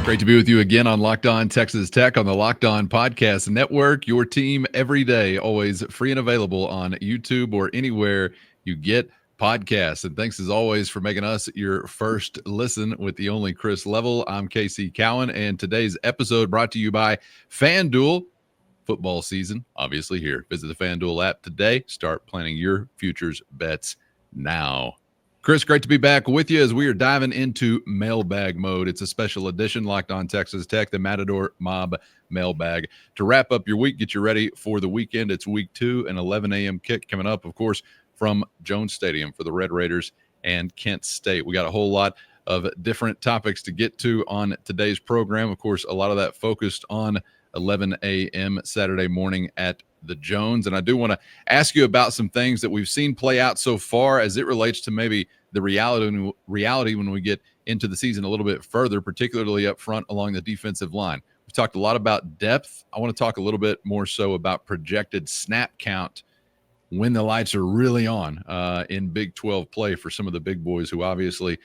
Great to be with you again on Locked On Texas Tech on the Locked On Podcast Network. Your team every day, always free and available on YouTube or anywhere you get podcasts. And thanks as always for making us your first listen with the only Chris Level. I'm Casey Cowan, and today's episode brought to you by FanDuel. Football season, obviously here. Visit the FanDuel app today. Start planning your futures bets now. Chris, great to be back with you as we are diving into mailbag mode. It's a special edition, Locked On Texas Tech, the Matador Mob mailbag. To wrap up your week, get you ready for the weekend. It's week 2, an 11 a.m. kick coming up, of course, from Jones Stadium for the Red Raiders and Kent State. We got a whole lot of different topics to get to on today's program. Of course, a lot of that focused on 11 a.m. Saturday morning at the Jones. And I do want to ask you about some things that we've seen play out so far as it relates to maybe the reality when we get into the season a little bit further, particularly up front along the defensive line. We've talked a lot about depth. I want to talk a little bit more so about projected snap count when the lights are really on in Big 12 play for some of the big boys who obviously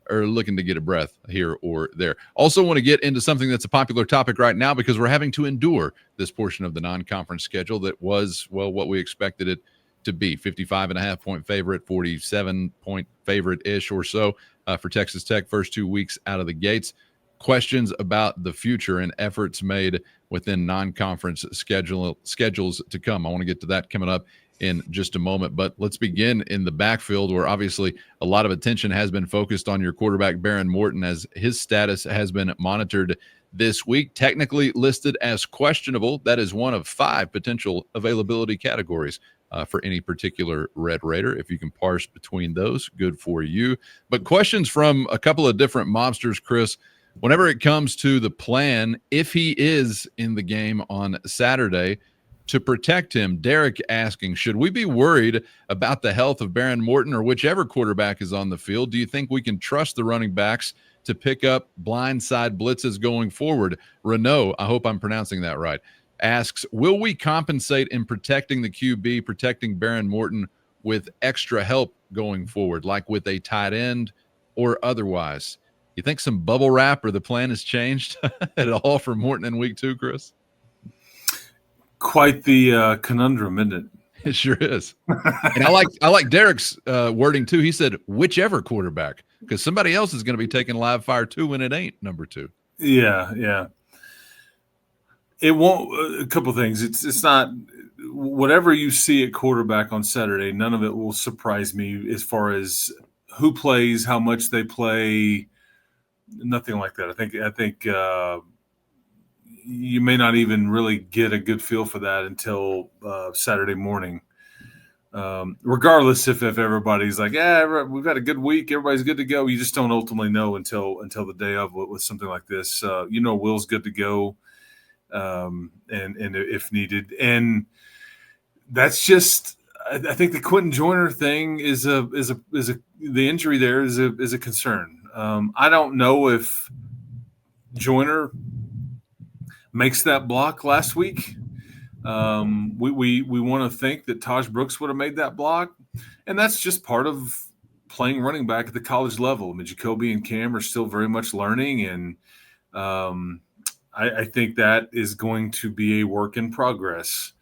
are looking to get a breath here or there. Also want to get into something that's a popular topic right now because we're having to endure this portion of the non-conference schedule that was, well, what we expected it to be. 55.5-point favorite, 47-point favorite-ish or so for Texas Tech first 2 weeks out of the gates. Questions about the future and efforts made within non-conference schedules to come. I want to get to that coming up in just a moment, but let's begin in the backfield where obviously a lot of attention has been focused on your quarterback, Behren Morton, as his status has been monitored this week, technically listed as questionable. That is one of 5 potential availability categories for any particular Red Raider. If you can parse between those, good for you. But questions from a couple of different mobsters, Chris, whenever it comes to the plan, if he is in the game on Saturday, to protect him. Derek asking, should we be worried about the health of Behren Morton or whichever quarterback is on the field? Do you think we can trust the running backs to pick up blindside blitzes going forward? Renault, I hope I'm pronouncing that right, asks, will we compensate in protecting the QB, protecting Behren Morton with extra help going forward, like with a tight end or otherwise? You think some bubble wrap or the plan has changed at all for Morton in week 2, Chris? Quite the conundrum, isn't it? It sure is. And I like Derek's wording too. He said whichever quarterback, because somebody else is going to be taking live fire too when it ain't number 2. Yeah. It won't. A couple of things. It's not whatever you see at quarterback on Saturday. None of it will surprise me as far as who plays, how much they play. Nothing like that. I think. You may not even really get a good feel for that until Saturday morning. Regardless if everybody's like, yeah, we've had a good week, everybody's good to go. You just don't ultimately know until the day of with something like this. Will's good to go, and if needed, and that's just. I think the Quentin Joyner thing is the injury there is a concern. I don't know if Joyner makes that block last week. We want to think that Taj Brooks would have made that block, and that's just part of playing running back at the college level. I mean, Jacoby and Cam are still very much learning, and I think that is going to be a work in progress.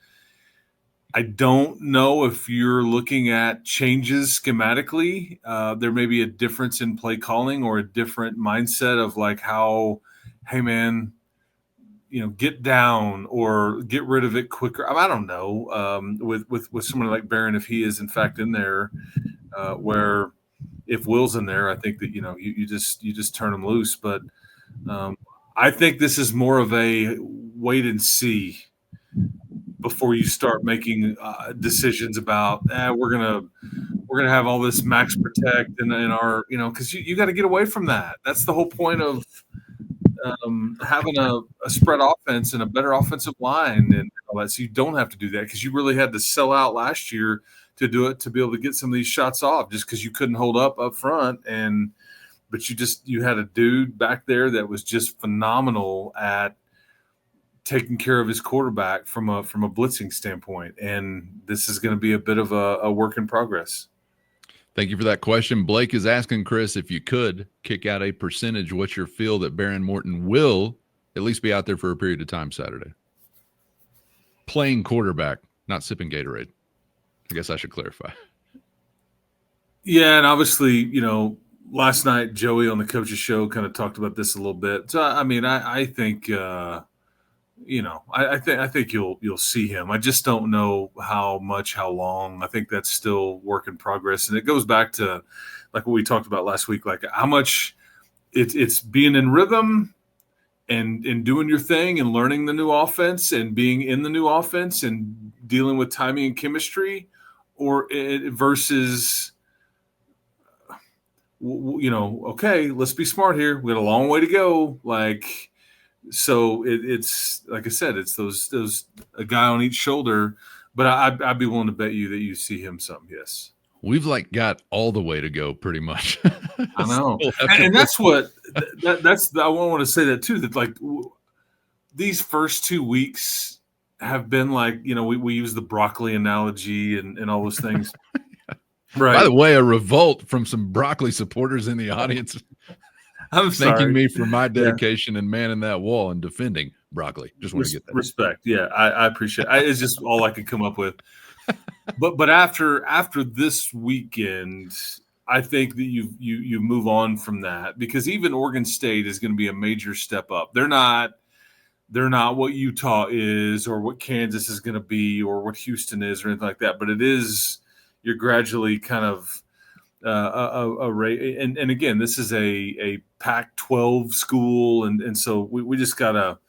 I don't know if you're looking at changes schematically. There may be a difference in play calling or a different mindset of like how, hey, man, get down or get rid of it quicker. I don't know. With someone like Behren, if he is in fact in there, where if Will's in there, I think that you just turn him loose. But I think this is more of a wait and see before you start making decisions about we're gonna have all this max protect and our because you got to get away from that. That's the whole point of having a spread offense and a better offensive line and all that. So you don't have to do that because you really had to sell out last year to do it, to be able to get some of these shots off just because you couldn't hold up front. But you had a dude back there that was just phenomenal at taking care of his quarterback from a blitzing standpoint. And this is going to be a bit of a work in progress. Thank you for that question. Blake is asking, Chris, if you could kick out a percentage, what's your feel that Baron Morton will at least be out there for a period of time Saturday? Playing quarterback, not sipping Gatorade. I guess I should clarify. Yeah, and obviously, last night Joey on the coach's show kind of talked about this a little bit. So I mean, I think I think you'll see him. I just don't know how long. I think that's still work in progress, and it goes back to like what we talked about last week, like how much it's being in rhythm and doing your thing and learning the new offense and being in the new offense and dealing with timing and chemistry, or versus. Okay, let's be smart here. We got a long way to go. So it's like I said, it's those a guy on each shoulder. But I'd be willing to bet you that you see him some. Yes, we've got all the way to go, pretty much. I know, and that's what that's. I want to say that too. That these first 2 weeks have been we use the broccoli analogy and all those things. Right. By the way, a revolt from some broccoli supporters in the audience. I'm thanking me for my dedication and manning that wall and defending broccoli. Just want to get that respect. Yeah, I appreciate it. It's just all I could come up with. But after this weekend, I think that you move on from that, because even Oregon State is going to be a major step up. They're not what Utah is or what Kansas is going to be or what Houston is or anything like that. But it is. You're gradually kind of and again, this is a Pac-12 school, and so we just gotta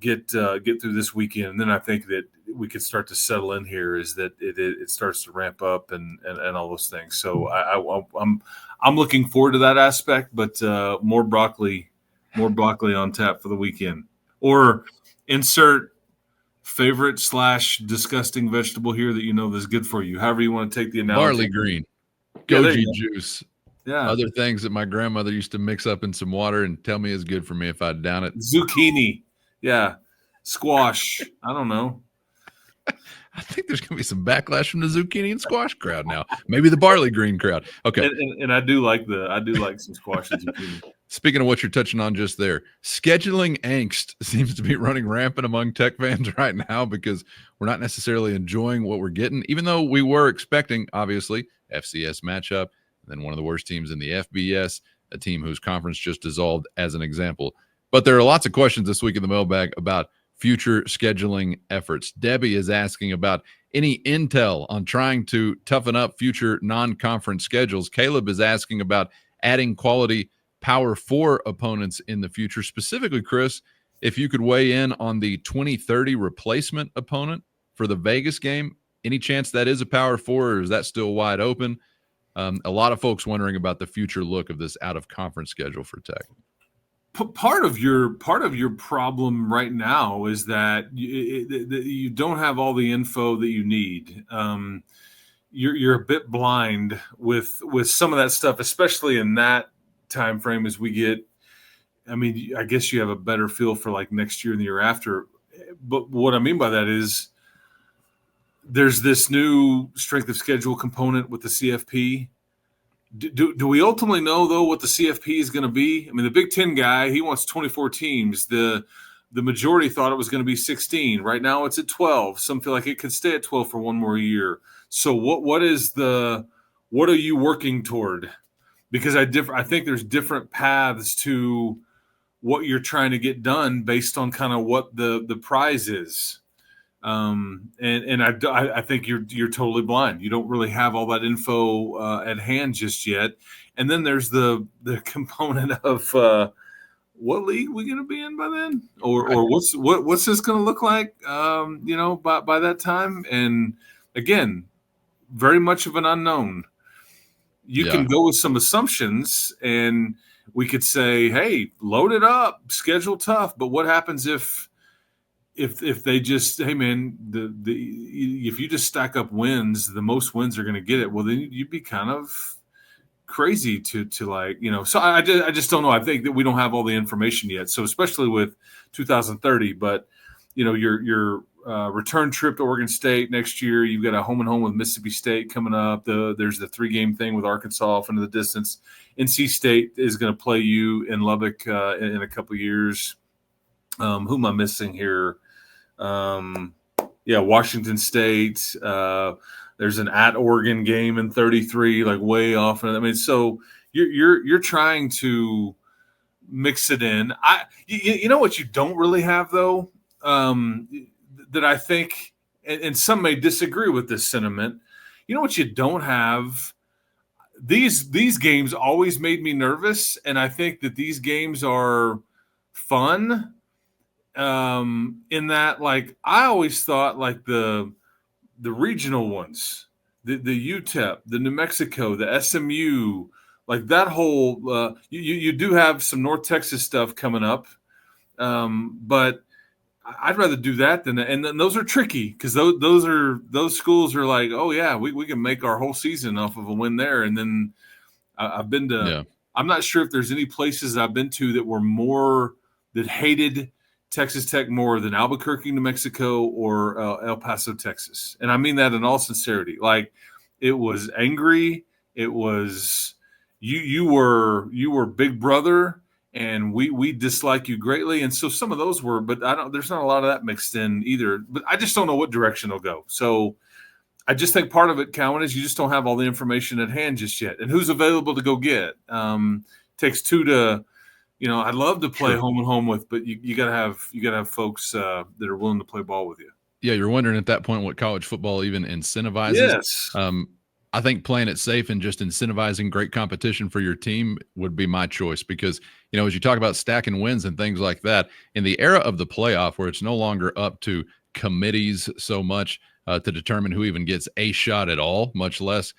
get through this weekend, and then I think that we could start to settle in here. Is that it starts to ramp up and all those things. So I'm looking forward to that aspect, but more broccoli on tap for the weekend, or insert favorite / disgusting vegetable here that that's good for you. However you want to take the analogy. Barley green, goji juice. Yeah. Other things that my grandmother used to mix up in some water and tell me is good for me if I down it. Zucchini. Yeah. Squash. I don't know. I think there's going to be some backlash from the zucchini and squash crowd now. Maybe the barley green crowd. Okay. And I do like some squash and zucchini. Speaking of what you're touching on just there, scheduling angst seems to be running rampant among Tech fans right now, because we're not necessarily enjoying what we're getting, even though we were expecting, obviously, FCS matchup, and then one of the worst teams in the FBS, a team whose conference just dissolved, as an example. But there are lots of questions this week in the mailbag about future scheduling efforts. Debbie is asking about any intel on trying to toughen up future non-conference schedules. Caleb is asking about adding quality Power 4 opponents in the future. Specifically, Chris, if you could weigh in on the 2030 replacement opponent for the Vegas game, any chance that is a Power 4, or is that still wide open? A lot of folks wondering about the future look of this out-of-conference schedule for Tech. Part of your problem right now is that you don't have all the info that you need. You're a bit blind with some of that stuff, especially in that time frame as we get. I mean, I guess you have a better feel for like next year and the year after. But what I mean by that is there's this new strength of schedule component with the CFP. Do we ultimately know, though, what the CFP is going to be? I mean, the Big Ten guy, he wants 24 teams. The majority thought it was going to be 16. Right now it's at 12. Some feel like it could stay at 12 for one more year. So what are you working toward? Because I think there's different paths to what you're trying to get done based on kind of what the prize is. And I think you're totally blind. You don't really have all that info at hand just yet. And then there's the component of what league we going to be in by then, or what's this going to look like? By that time. And again, very much of an unknown. You can go with some assumptions, and we could say, hey, load it up, schedule tough. But what happens if they just, hey man, if you just stack up wins, the most wins are going to get it. Well, then you'd be kind of crazy to So I just don't know. I think that we don't have all the information yet. So especially with 2030, but your return trip to Oregon State next year. You've got a home and home with Mississippi State coming up. There's the 3-game thing with Arkansas off into the distance. NC State is going to play you in Lubbock in a couple of years. Who am I missing here? Washington State. There's an at Oregon game in 33, like way off. I mean, so you're trying to mix it in. You know what you don't really have though, that I think, and some may disagree with this sentiment. You know what you don't have? These games always made me nervous, and I think that these games are fun. In that, like, I always thought like the regional ones, the UTEP, the New Mexico, the SMU, like that whole you do have some North Texas stuff coming up, but I'd rather do that than those are tricky because those schools are like, oh yeah, we can make our whole season off of a win there. And then I've been to, yeah. I'm not sure if there's any places I've been to that hated Texas Tech more than Albuquerque, New Mexico, or El Paso, Texas. And I mean that in all sincerity. Like, it was angry. It was you were big brother, and we dislike you greatly. And so some of those were, but there's not a lot of that mixed in either. But I just don't know what direction it'll go. So I just think part of it, Cowan, is you just don't have all the information at hand just yet. And who's available to go get? Takes two to. I'd love to play home and home with, but you gotta have folks that are willing to play ball with you. Yeah, you're wondering at that point what college football even incentivizes. Yes. I think playing it safe and just incentivizing great competition for your team would be my choice because, as you talk about stacking wins and things like that, in the era of the playoff where it's no longer up to committees so much to determine who even gets a shot at all, much less,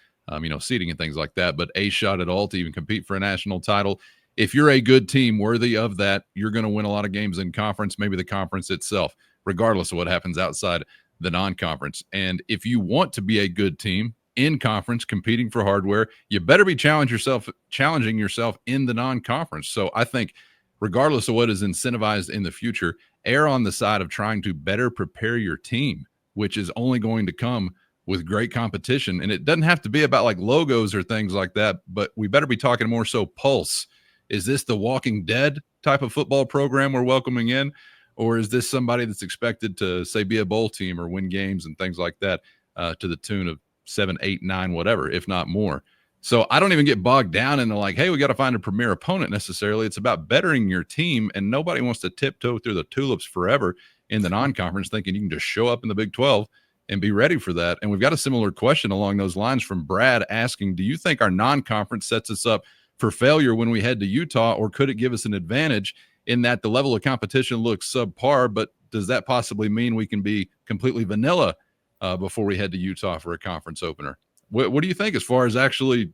seeding and things like that, but a shot at all to even compete for a national title. If you're a good team worthy of that, you're going to win a lot of games in conference, maybe the conference itself, regardless of what happens outside the non-conference. And if you want to be a good team in conference, competing for hardware, you better be challenging yourself in the non-conference. So I think regardless of what is incentivized in the future, err on the side of trying to better prepare your team, which is only going to come with great competition. And it doesn't have to be about like logos or things like that, but we better be talking more so pulse. Is this the Walking Dead type of football program we're welcoming in? Or is this somebody that's expected to, say, be a bowl team or win games and things like that to the tune of 7, 8, 9, whatever, if not more? So I don't even get bogged down into like, hey, we got to find a premier opponent necessarily. It's about bettering your team, and nobody wants to tiptoe through the tulips forever in the non-conference thinking you can just show up in the Big 12 and be ready for that. And we've got a similar question along those lines from Brad asking, do you think our non-conference sets us up for failure when we head to Utah, or could it give us an advantage in that the level of competition looks subpar, but does that possibly mean we can be completely vanilla before we head to Utah for a conference opener? What do you think as far as actually,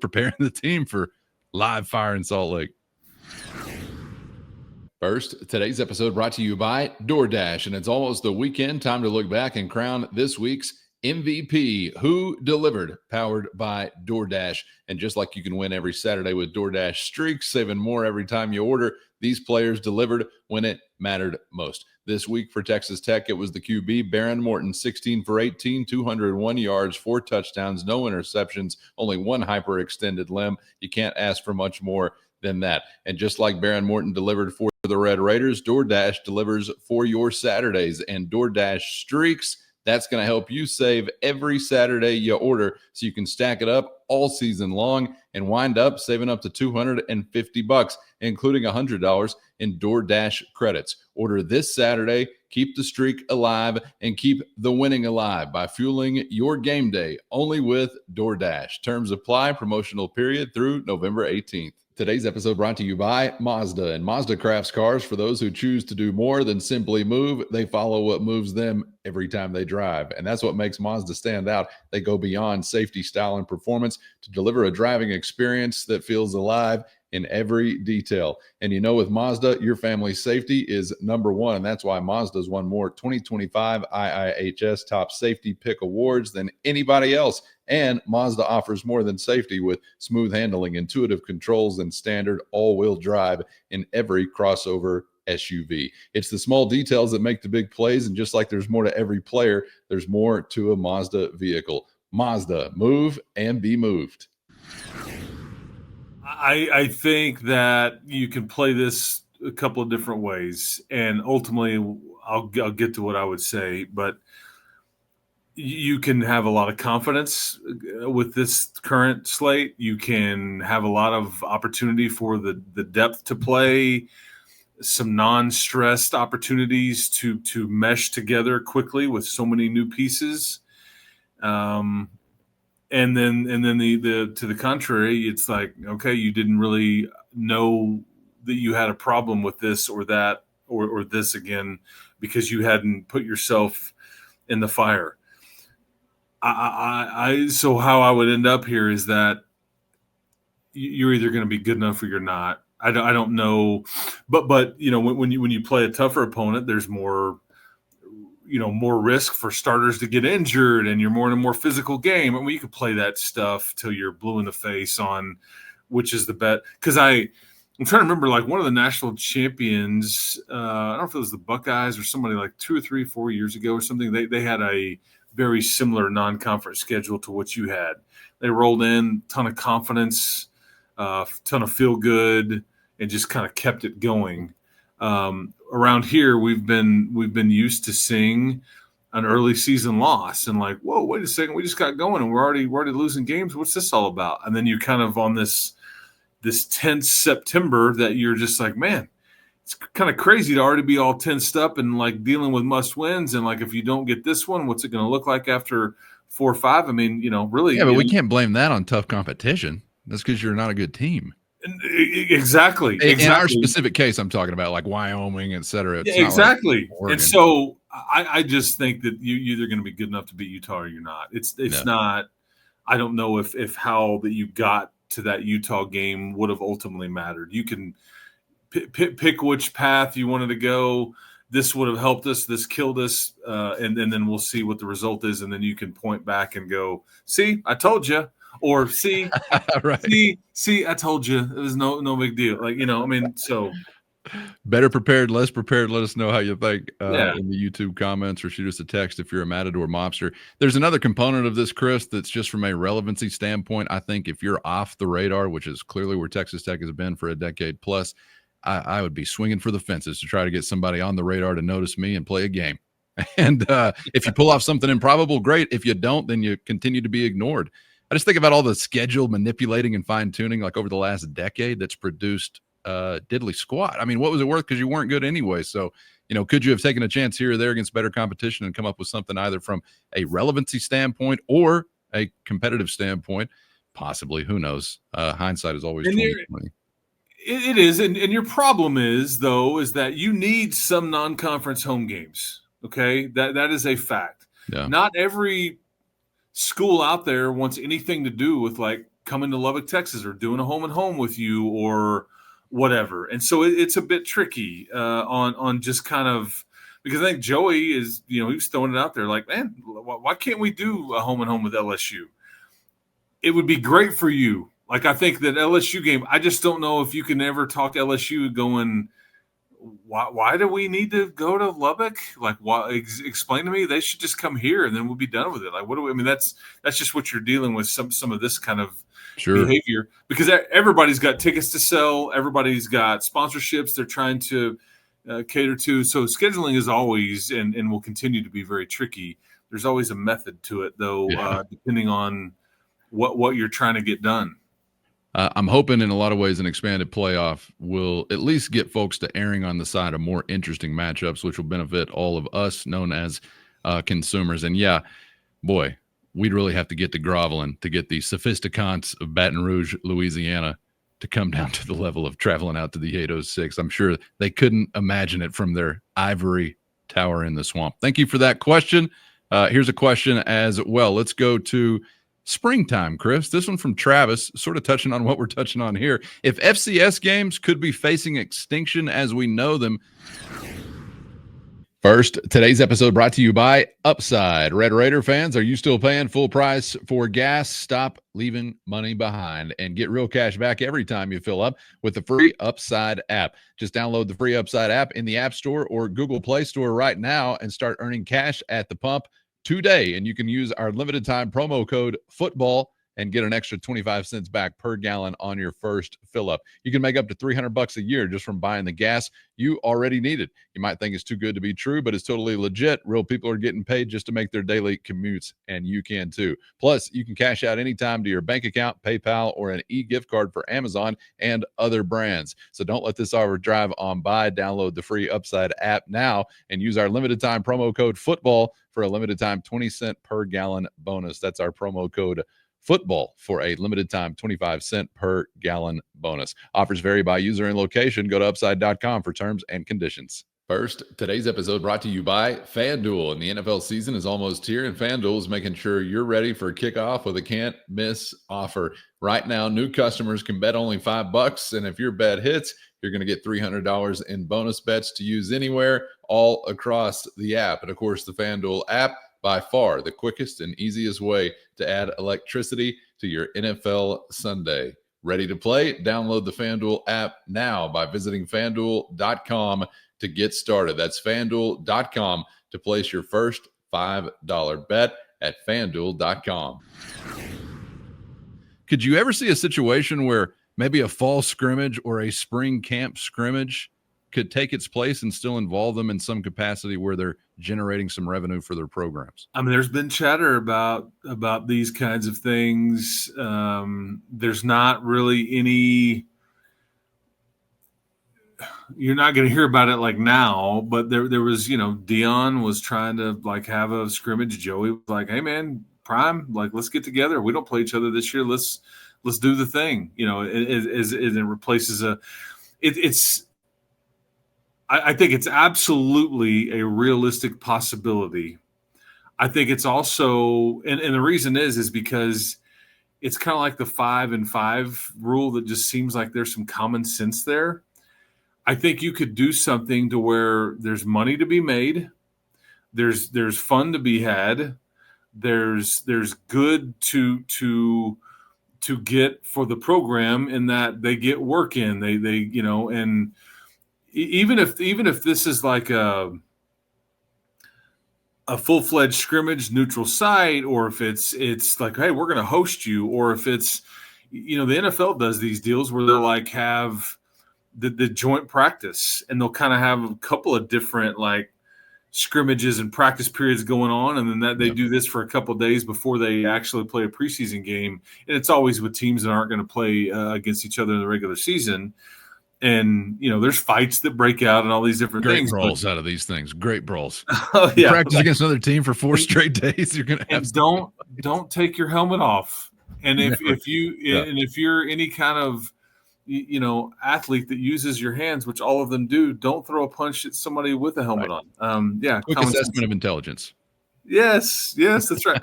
preparing the team for live fire in Salt Lake? First, today's episode brought to you by DoorDash, and it's almost the weekend. Time to look back and crown this week's MVP, Who Delivered, powered by DoorDash. And just like you can win every Saturday with DoorDash Streaks, saving more every time you order, these players delivered when it mattered most. This week for Texas Tech, it was the QB, Baron Morton, 16 for 18, 201 yards, 4 touchdowns, no interceptions, only 1 hyperextended limb. You can't ask for much more than that. And just like Baron Morton delivered for the Red Raiders, DoorDash delivers for your Saturdays. And DoorDash Streaks, that's going to help you save every Saturday you order so you can stack it up all season long and wind up saving up to $250, including $100 in DoorDash credits. Order this Saturday, keep the streak alive, and keep the winning alive by fueling your game day only with DoorDash. Terms apply, promotional period through November 18th. Today's episode brought to you by Mazda, and Mazda crafts cars for those who choose to do more than simply move. They follow what moves them every time they drive, and that's what makes Mazda stand out. They go beyond safety, style, and performance to deliver a driving experience that feels alive in every detail. And with Mazda, your family's safety is number one, and that's why Mazda's won more 2025 IIHS Top Safety Pick awards than anybody else. And Mazda offers more than safety with smooth handling, intuitive controls, and standard all-wheel drive in every crossover SUV. It's the small details that make the big plays, and just like there's more to every player, there's more to a Mazda vehicle. Mazda, move and be moved. I think that you can play this a couple of different ways, and ultimately I'll get to what I would say, but you can have a lot of confidence with this current slate. You can have a lot of opportunity for the depth to play, some non-stressed opportunities to mesh together quickly with so many new pieces. And then the to the contrary, it's like, okay, you didn't really know that you had a problem with this or that or this again because you hadn't put yourself in the fire. So how I would end up here is that you're either going to be good enough or you're not. I don't know, but when you play a tougher opponent, there's more risk for starters to get injured, and you're more in a more physical game. I mean, you could play that stuff till you're blue in the face on which is the bet. Because I'm trying to remember, like one of the national champions, I don't know if it was the Buckeyes or somebody like 2 or 3, 4 years ago or something. They had a very similar non-conference schedule to what you had. They rolled in, ton of confidence, ton of feel good, and just kind of kept it going. Around here, we've been used to seeing an early season loss and like, whoa, wait a second, we just got going and we're already losing games. What's this all about? And then you're kind of on this tense September that you're just like, man, it's kind of crazy to already be all tensed up and like dealing with must wins. And like, if you don't get this one, what's it going to look like after 4 or 5? I mean, really. Yeah, but we can't blame that on tough competition. That's because you're not a good team. Exactly. In our specific case, I'm talking about like Wyoming, et cetera. Exactly. Like and so I just think that you're either going to be good enough to beat Utah or you're not. It's not. I don't know if how that you got to that Utah game would have ultimately mattered. You can pick which path you wanted to go. This would have helped us. This killed us, and then we'll see what the result is, and then you can point back and go, "See, I told you." Or see, right. see, I told you it was no big deal. Like, I mean, so better prepared, less prepared. Let us know how you think in the YouTube comments or shoot us a text if you're a Matador Mobster. There's another component of this, Chris, that's just from a relevancy standpoint. I think if you're off the radar, which is clearly where Texas Tech has been for a decade plus, I would be swinging for the fences to try to get somebody on the radar to notice me and play a game. And if you pull off something improbable, great. If you don't, then you continue to be ignored. I just think about all the schedule manipulating and fine tuning like over the last decade that's produced diddly squat. I mean, what was it worth? Because you weren't good anyway. So, could you have taken a chance here or there against better competition and come up with something either from a relevancy standpoint or a competitive standpoint? Possibly. Who knows? Hindsight is always 20/20. It is. And your problem is that you need some non-conference home games. Okay. That is a fact. Yeah. Not every school out there wants anything to do with like coming to Lubbock, Texas, or doing a home and home with you or whatever. And so it's a bit tricky on just kind of, because I think Joey is, he was throwing it out there like, man, why can't we do a home and home with LSU? It would be great for you. Like, I think that LSU game, I just don't know if you can ever talk to LSU going, why do we need to go to Lubbock? Like, why? Explain to me. They should just come here, and then we'll be done with it. Like, what do we? I mean, that's just what you're dealing with. Some of this kind of behavior, because everybody's got tickets to sell. Everybody's got sponsorships they're trying to cater to. So scheduling is always and will continue to be very tricky. There's always a method to it, though, depending on what you're trying to get done. I'm hoping in a lot of ways an expanded playoff will at least get folks to erring on the side of more interesting matchups, which will benefit all of us known as consumers. And yeah, boy, we'd really have to get to groveling to get the sophisticants of Baton Rouge, Louisiana to come down to the level of traveling out to the 806. I'm sure they couldn't imagine it from their ivory tower in the swamp. Thank you for that question. Here's a question as well. Let's go to springtime, Chris. This one from Travis, sort of touching on what we're touching on here. If FCS games could be facing extinction as we know them, First, today's episode brought to you by Upside. Red Raider fans, are you still paying full price for gas? Stop leaving money behind and get real cash back every time you fill up with the free Upside app. Just download the free Upside app in the App Store or Google Play Store right now and start earning cash at the pump today. And you can use our limited time promo code FOOTBALL and get an extra 25 cents back per gallon on your first fill up. You can make up to $300 a year just from buying the gas you already needed. You might think it's too good to be true, but it's totally legit. Real people are getting paid just to make their daily commutes, and you can too. Plus, you can cash out anytime to your bank account, PayPal, or an e-gift card for Amazon and other brands. So don't let this hour drive on by. Download the free Upside app now and use our limited time promo code FOOTBALL for a limited time 20-cent per gallon bonus. That's our promo code FOOTBALL for a limited time 25-cent per gallon bonus. Offers vary by user and location. Go to upside.com for terms and conditions. First, today's episode brought to you by FanDuel. And the NFL season is almost here, and FanDuel is making sure you're ready for kickoff with a can't-miss offer. Right now, new customers can bet only $5, and if your bet hits, you're going to get $300 in bonus bets to use anywhere, all across the app. And, of course, the FanDuel app, by far the quickest and easiest way to add electricity to your NFL Sunday. Ready to play? Download the FanDuel app now by visiting FanDuel.com to get started. That's FanDuel.com to place your first $5 bet at FanDuel.com. Could you ever see a situation where maybe a fall scrimmage or a spring camp scrimmage could take its place and still involve them in some capacity where they're generating some revenue for their programs? I mean, there's been chatter about these kinds of things. There's not really any. You're not going to hear about it like now, but there was, Dion was trying to like have a scrimmage. Joey was like, "Hey man, Prime, like let's get together. We don't play each other this year. Let's do the thing." It replaces it's. I think it's absolutely a realistic possibility. I think it's also, and the reason is because it's kind of like the 5-and-5 rule that just seems like there's some common sense there. I think you could do something to where there's money to be made, there's fun to be had, there's good to get for the program in that they get work in, they and even if this is like a full-fledged scrimmage neutral site, or if it's like, hey, we're going to host you, or if it's, the NFL does these deals where they'll like have the joint practice, and they'll kind of have a couple of different like scrimmages and practice periods going on, and then that they do this for a couple of days before they actually play a preseason game, and it's always with teams that aren't going to play against each other in the regular season. And, there's fights that break out and all these different things. Great brawls out of these things. Great brawls. Oh, yeah. Practice against another team for 4 straight days. You're going to have. And don't take your helmet off. And if you're any kind of, athlete that uses your hands, which all of them do, don't throw a punch at somebody with a helmet on. Quick assessment of intelligence. Yes, that's right.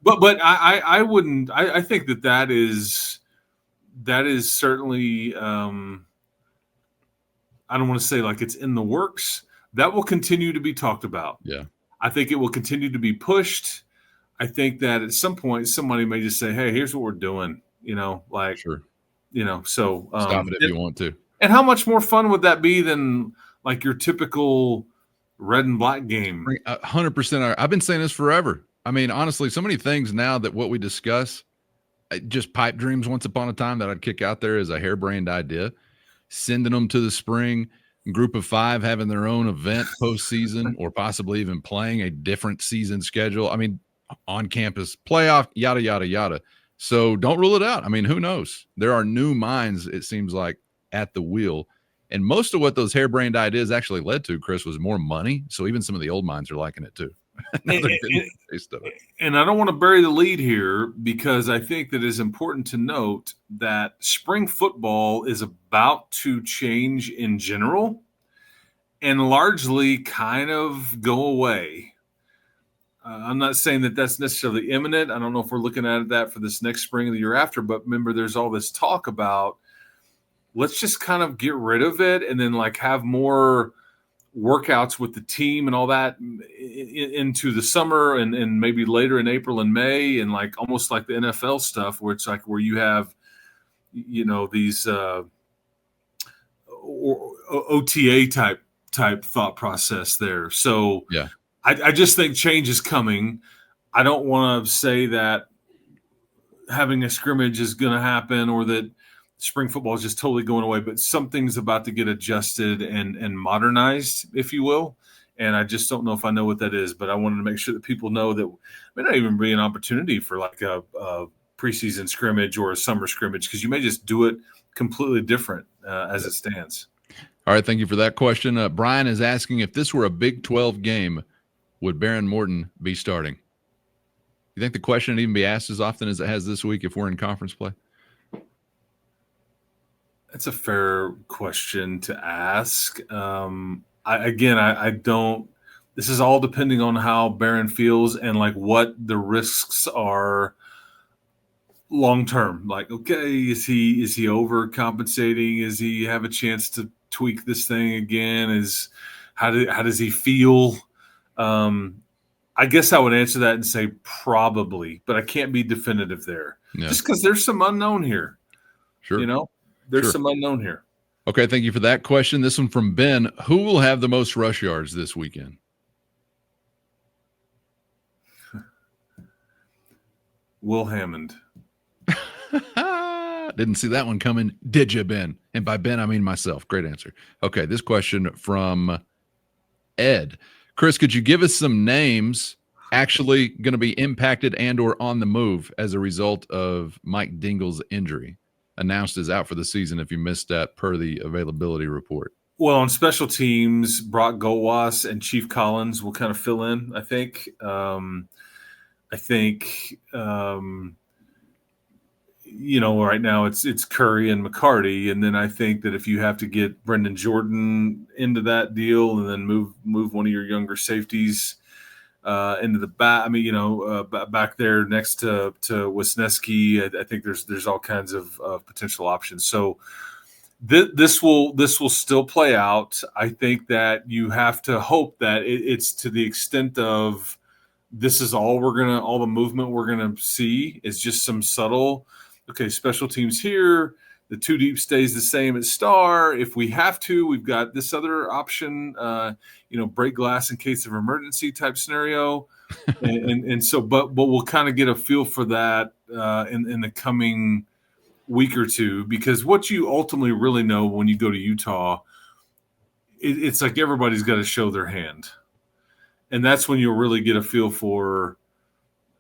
but I wouldn't. I think that is certainly. I don't want to say like it's in the works. That will continue to be talked about. Yeah. I think it will continue to be pushed. I think that at some point somebody may just say, "Hey, here's what we're doing." Sure. So stop it if you want to. And how much more fun would that be than like your typical red and black game? 100%. I've been saying this forever. I mean, honestly, so many things now that what we discuss, just pipe dreams once upon a time that I'd kick out there as a harebrained idea. Sending them to the spring, group of 5 having their own event postseason, or possibly even playing a different season schedule. I mean, on campus playoff, yada, yada, yada. So don't rule it out. I mean, who knows? There are new minds, it seems like, at the wheel. And most of what those harebrained ideas actually led to, Chris, was more money. So even some of the old minds are liking it too. And I don't want to bury the lead here, because I think that it's important to note that spring football is about to change in general and largely kind of go away. I'm not saying that that's necessarily imminent. I don't know if we're looking at that for this next spring or the year after, but remember, there's all this talk about let's just kind of get rid of it and then like have more workouts with the team and all that into the summer and maybe later in April and May, and like almost like the NFL stuff where it's like where you have, these OTA type thought process there. So yeah, I just think change is coming. I don't want to say that having a scrimmage is going to happen or that spring football is just totally going away, but something's about to get adjusted and modernized, if you will. And I just don't know if I know what that is, but I wanted to make sure that people know that may not even be an opportunity for like a preseason scrimmage or a summer scrimmage, because you may just do it completely different as it stands. All right, thank you for that question. Brian is asking, if this were a Big 12 game, would Baron Morton be starting? You think the question would even be asked as often as it has this week if we're in conference play? That's a fair question to ask. I don't. This is all depending on how Baron feels and like what the risks are long term. Like, okay, is he overcompensating? Is he have a chance to tweak this thing again? How does he feel? I guess I would answer that and say probably, but I can't be definitive there. Yeah. Just because there's some unknown here. Sure. There's some unknown here. Okay, thank you for that question. This one from Ben. Who will have the most rush yards this weekend? Will Hammond. Didn't see that one coming. Did you, Ben? And by Ben, I mean myself. Great answer. Okay, this question from Ed. Chris, could you give us some names actually going to be impacted and or on the move as a result of Mike Dingle's injury? Announced as out for the season if you missed that per the availability report. Well, on special teams, Brock Goldwas and Chief Collins will kind of fill in, I think. Right now it's Curry and McCarty, and then I think that if you have to get Brendan Jordan into that deal and then move one of your younger safeties into the back, back there next to Wisniewski, I think there's all kinds of potential options. So this will still play out. I think that you have to hope that it's to the extent of this is all the movement we're gonna see is just some subtle. Okay, special teams here. The two deep stays the same at star. If we have to, we've got this other option. Break glass in case of emergency type scenario. and so, but we'll kind of get a feel for that in the coming week or two, because what you ultimately really know when you go to Utah, it's like everybody's got to show their hand, and that's when you'll really get a feel for.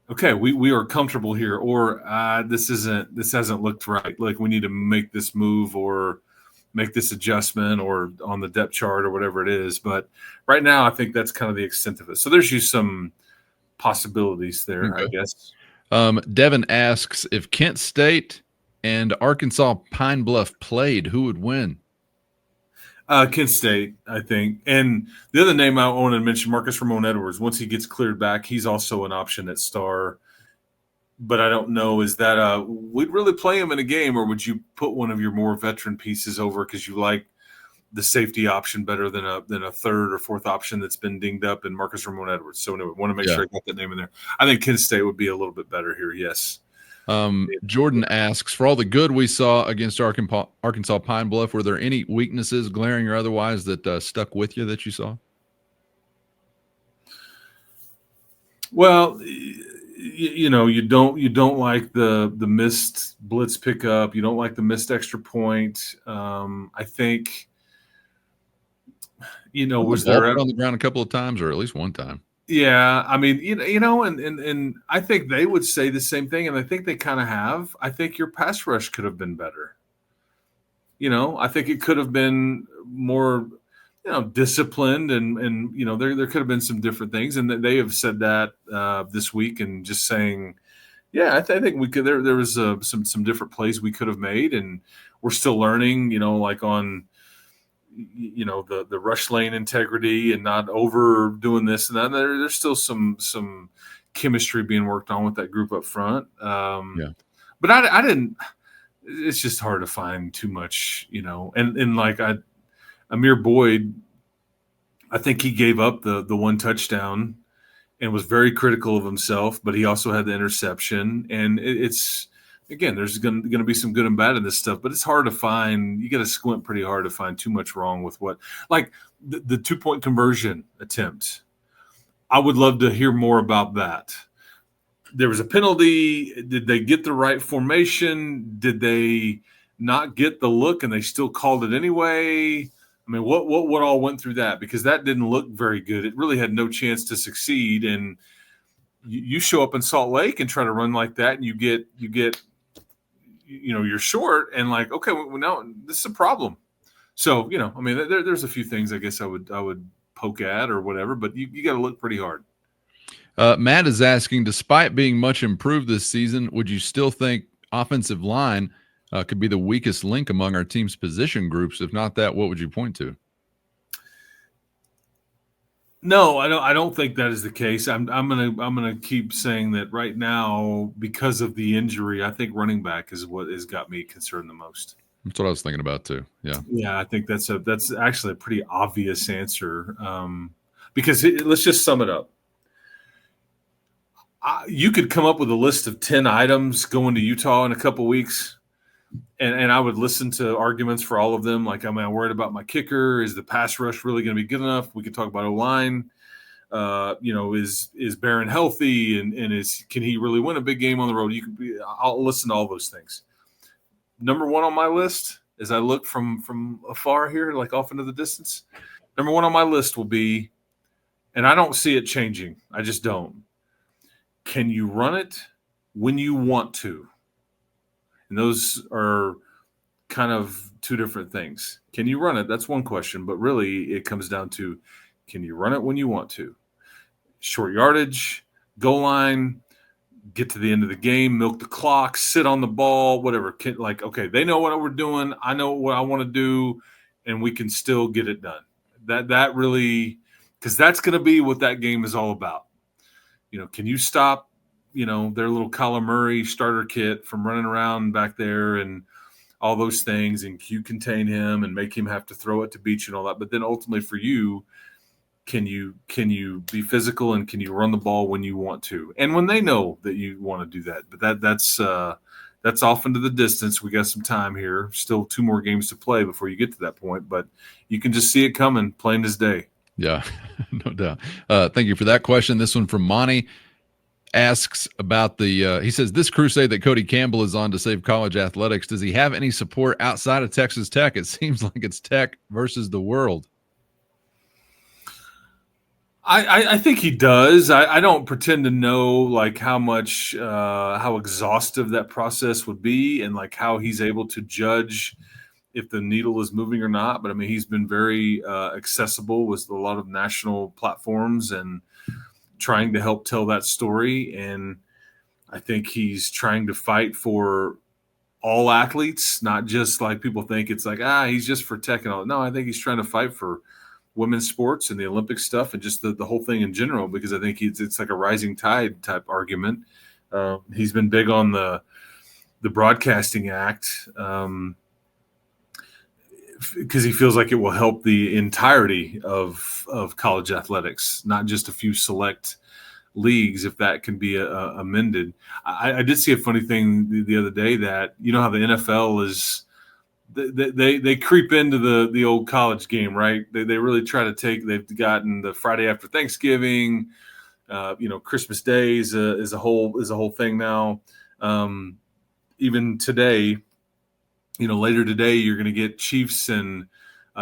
Okay, we are comfortable here, or this hasn't looked right. Like we need to make this move or make this adjustment or on the depth chart or whatever it is. But right now, I think that's kind of the extent of it. So there's some possibilities there, okay. I guess. Devin asks, if Kent State and Arkansas Pine Bluff played, who would win? Kent State, I think. And the other name I wanted to mention, Marcus Ramon Edwards, once he gets cleared back, he's also an option at star. But I don't know, is that we'd really play him in a game, or would you put one of your more veteran pieces over because you like the safety option better than a third or fourth option that's been dinged up in Marcus Ramon Edwards? So anyway, want to make sure I got that name in there. I think Kent State would be a little bit better here, yes. Jordan asks, for all the good we saw against Arkansas Pine Bluff, were there any weaknesses, glaring or otherwise, that stuck with you that you saw? Well, you don't like the missed blitz pickup. You don't like the missed extra point. I think, was there on the ground a couple of times, or at least one time? Yeah, I mean, and I think they would say the same thing, and I think they kind of have. I think your pass rush could have been better. I think it could have been more, disciplined, and there could have been some different things, and they have said that this week, and just saying, yeah, I think we could. There was some different plays we could have made, and we're still learning. Like on. The rush lane integrity and not overdoing this and that. There's still some chemistry being worked on with that group up front. But I didn't. It's just hard to find too much, and like Amir Boyd I think he gave up the one touchdown and was very critical of himself, but he also had the interception. And it's again, there's going to be some good and bad in this stuff, but it's hard to find. You got to squint pretty hard to find too much wrong with what, like the 2-point conversion attempt. I would love to hear more about that. There was a penalty. Did they get the right formation? Did they not get the look and they still called it anyway? I mean, what all went through that? Because that didn't look very good. It really had no chance to succeed. And you show up in Salt Lake and try to run like that, and you get you're short, and like, okay, well, now this is a problem. So I mean, there's a few things I guess I would poke at or whatever, but you got to look pretty hard. Matt is asking, despite being much improved this season, would you still think offensive line could be the weakest link among our team's position groups? If not that, what would you point to? No, I don't think that is the case. I'm gonna keep saying that right now because of the injury. I think running back is what has got me concerned the most. That's what I was thinking about too. Yeah, I think that's actually a pretty obvious answer. Because let's just sum it up. You could come up with a list of 10 items going to Utah in a couple weeks, and I would listen to arguments for all of them. Like, I'm worried about my kicker. Is the pass rush really going to be good enough? We could talk about O-line. Is Barron healthy, and can he really win a big game on the road? I'll listen to all those things. Number one on my list, as I look from afar here, like off into the distance, number one on my list will be, and I don't see it changing. I just don't. Can you run it when you want to? And those are kind of two different things. Can you run it? That's one question, but really it comes down to, can you run it when you want to? Short yardage, goal line, get to the end of the game, milk the clock, sit on the ball, whatever. Okay, they know what we're doing. I know what I want to do, and we can still get it done. That really, because that's going to be what that game is all about. Can you stop, their little Kyler Murray starter kit from running around back there and all those things, and you contain him and make him have to throw it to beat you and all that. But then ultimately for you, can you be physical, and can you run the ball when you want to, and when they know that you want to do that? But that's off into the distance. We got some time here, still 2 more games to play before you get to that point, but you can just see it coming plain as day. Yeah, no doubt. Thank you for that question. This one from Monty asks about he says, this crusade that Cody Campbell is on to save college athletics, does he have any support outside of Texas Tech? It seems like it's Tech versus the world. I think he does. I don't pretend to know like how much, how exhaustive that process would be, and like how he's able to judge if the needle is moving or not. But I mean, he's been very accessible with a lot of national platforms and trying to help tell that story. And I think he's trying to fight for all athletes, not just like people think it's like, he's just for Tech and all. No, I think he's trying to fight for women's sports and the Olympic stuff and just the whole thing in general, because I think it's like a rising tide type argument. He's been big on the Broadcasting Act, because he feels like it will help the entirety of college athletics, not just a few select leagues, if that can be amended. I did see a funny thing the other day that, how the NFL is, they creep into the old college game, right? They really try to they've gotten the Friday after Thanksgiving, Christmas Day is a whole thing now. Even today, later today, you're going to get Chiefs and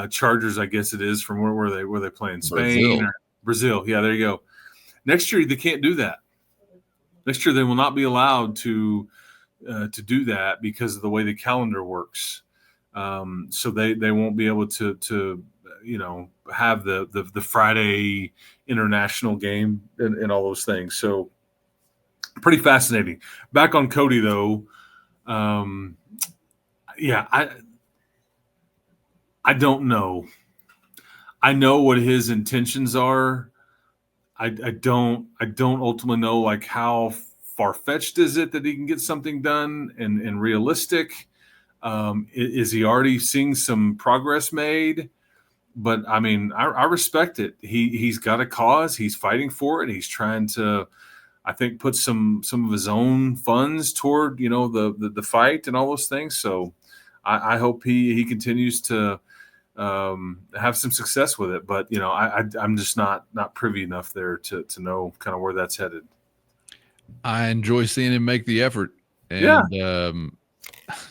Chargers, I guess it is, from where they play in Spain or Brazil. Yeah, there you go. Next year, they can't do that. Next year, they will not be allowed to do that because of the way the calendar works. So they won't be able to have the Friday international game and all those things. So pretty fascinating. Back on Cody though. I don't know. I know what his intentions are. I don't ultimately know like how far-fetched is it that he can get something done and realistic. Is he already seeing some progress made? but I mean, I respect it. He's got a cause. He's fighting for it. He's trying to, I think, put some of his own funds toward the fight and all those things. So I hope he continues to have some success with it. But I'm just not privy enough there to know kind of where that's headed. I enjoy seeing him make the effort. And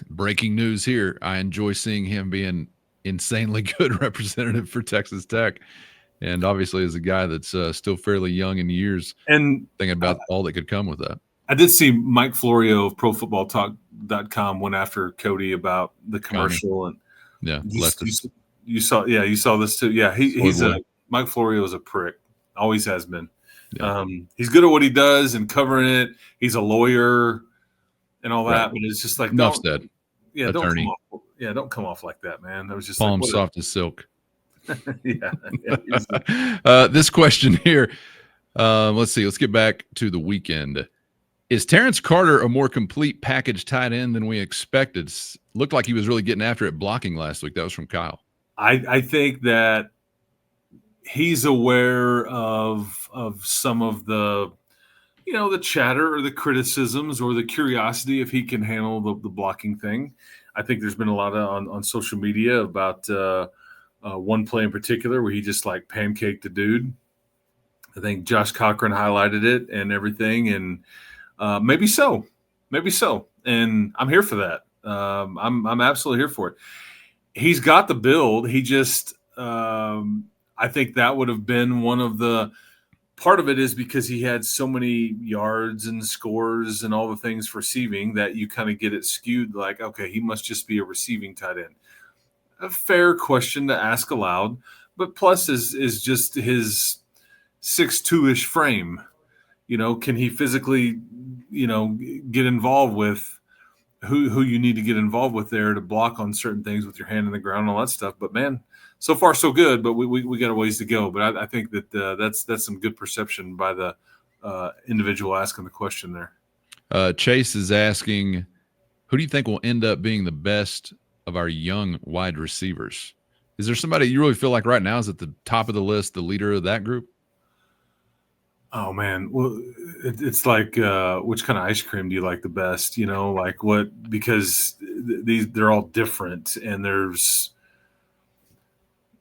breaking news here, I enjoy seeing him be an insanely good representative for Texas Tech. And obviously, as a guy that's still fairly young in years, and thinking about all that could come with that. I did see Mike Florio of ProFootballTalk.com went after Cody about the commercial, and you saw this too. Yeah, Mike Florio is a prick, always has been. Yeah. He's good at what he does and covering it. He's a lawyer and all that, but it's just like enough said. Yeah, attorney. Don't come off like that, man. That was just palm soft as silk. Yeah. This question here. Let's see. Let's get back to the weekend. Is Terrence Carter a more complete package tight end than we expected? Looked like he was really getting after it blocking last week. That was from Kyle. I think that he's aware of some of the the chatter or the criticisms or the curiosity if he can handle the blocking thing. I think there's been a lot on social media about one play in particular where he just like pancaked the dude. I think Josh Cochran highlighted it and everything, and maybe so, and I'm here for that. I'm absolutely here for it. He's got the build. He just I think that would have been one of the part of it is because he had so many yards and scores and all the things for receiving that you kind of get it skewed like, okay, he must just be a receiving tight end. A fair question to ask aloud, but plus is just his 6'2" frame. Can he physically, get involved with who you need to get involved with there to block on certain things with your hand in the ground and all that stuff. But man, so far so good, but we got a ways to go. But I think that that's some good perception by the individual asking the question there. Chase is asking, who do you think will end up being the best of our young wide receivers? Is there somebody you really feel like right now is at the top of the list, the leader of that group? Oh man, well, it's like which kind of ice cream do you like the best? Like what? Because they're all different, and there's.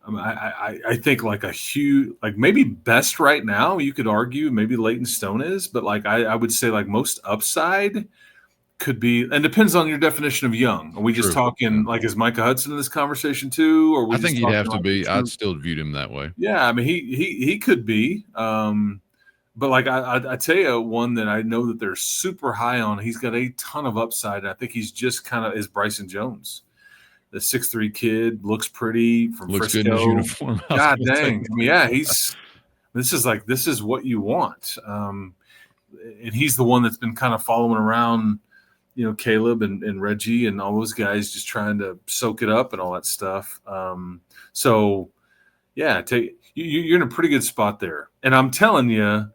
I think like a huge, like maybe best right now. You could argue maybe Leighton Stone is, but like I would say like most upside could be, and depends on your definition of young. Are we just talking like is Micah Hudson in this conversation too? Or I think he'd have to be. I'd still viewed him that way. Yeah, I mean he could be. But like I tell you, one that I know that they're super high on. He's got a ton of upside. And I think he's just kind of is Bryson Jones, the 6'3" kid, looks pretty from looks Frisco. Good in his uniform. God dang! I mean, yeah, this is what you want. And he's the one that's been kind of following around, Caleb and Reggie and all those guys, just trying to soak it up and all that stuff. So yeah, you're in a pretty good spot there. And I'm telling you.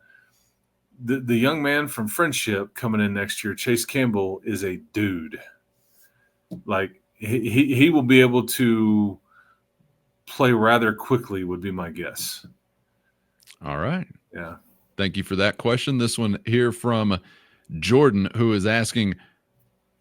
The young man from Friendship coming in next year, Chase Campbell, is a dude. Like he will be able to play rather quickly, would be my guess. All right. Yeah. Thank you for that question. This one here from Jordan, who is asking,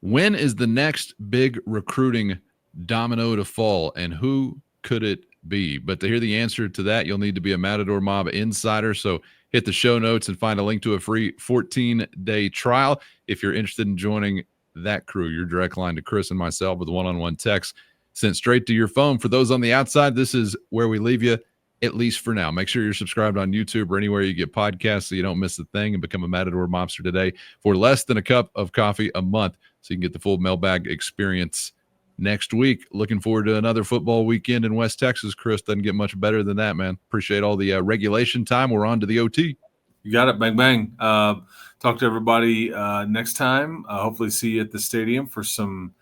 when is the next big recruiting domino to fall, and who could it be? But to hear the answer to that, you'll need to be a Matador Mob insider. So hit the show notes and find a link to a free 14-day trial. If you're interested in joining that crew, your direct line to Chris and myself with one-on-one text sent straight to your phone. For those on the outside, this is where we leave you, at least for now. Make sure you're subscribed on YouTube or anywhere you get podcasts so you don't miss a thing, and become a Matador Mobster today for less than a cup of coffee a month so you can get the full Mailbag experience next week. Looking forward to another football weekend in West Texas. Chris, doesn't get much better than that, man. Appreciate all the regulation time. We're on to the OT. You got it. Bang, bang. Talk to everybody next time. Hopefully see you at the stadium for some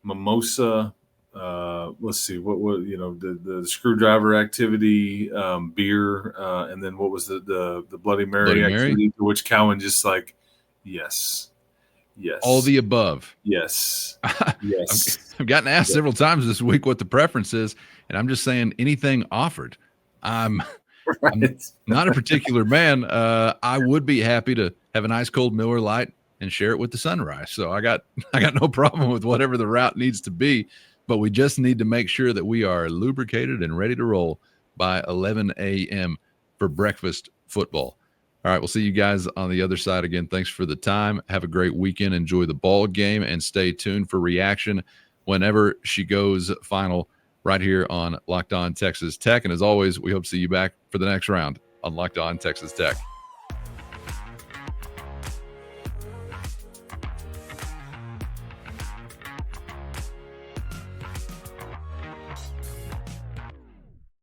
mimosa. Let's see what the screwdriver activity, beer, and then what was the Bloody Mary activity, to which Cowan just like, yes. All the above. Yes. Yes. I've gotten asked several times this week what the preference is, And I'm just saying anything offered. I'm Right. not a particular man. I would be happy to have an ice cold Miller Lite and share it with the sunrise. So I got no problem with whatever the route needs to be, but we just need to make sure that we are lubricated and ready to roll by 11 a.m. for breakfast football. All right, we'll see you guys on the other side again. Thanks for the time. Have a great weekend. Enjoy the ball game and stay tuned for reaction whenever she goes final right here on Locked On Texas Tech. And as always, we hope to see you back for the next round on Locked On Texas Tech.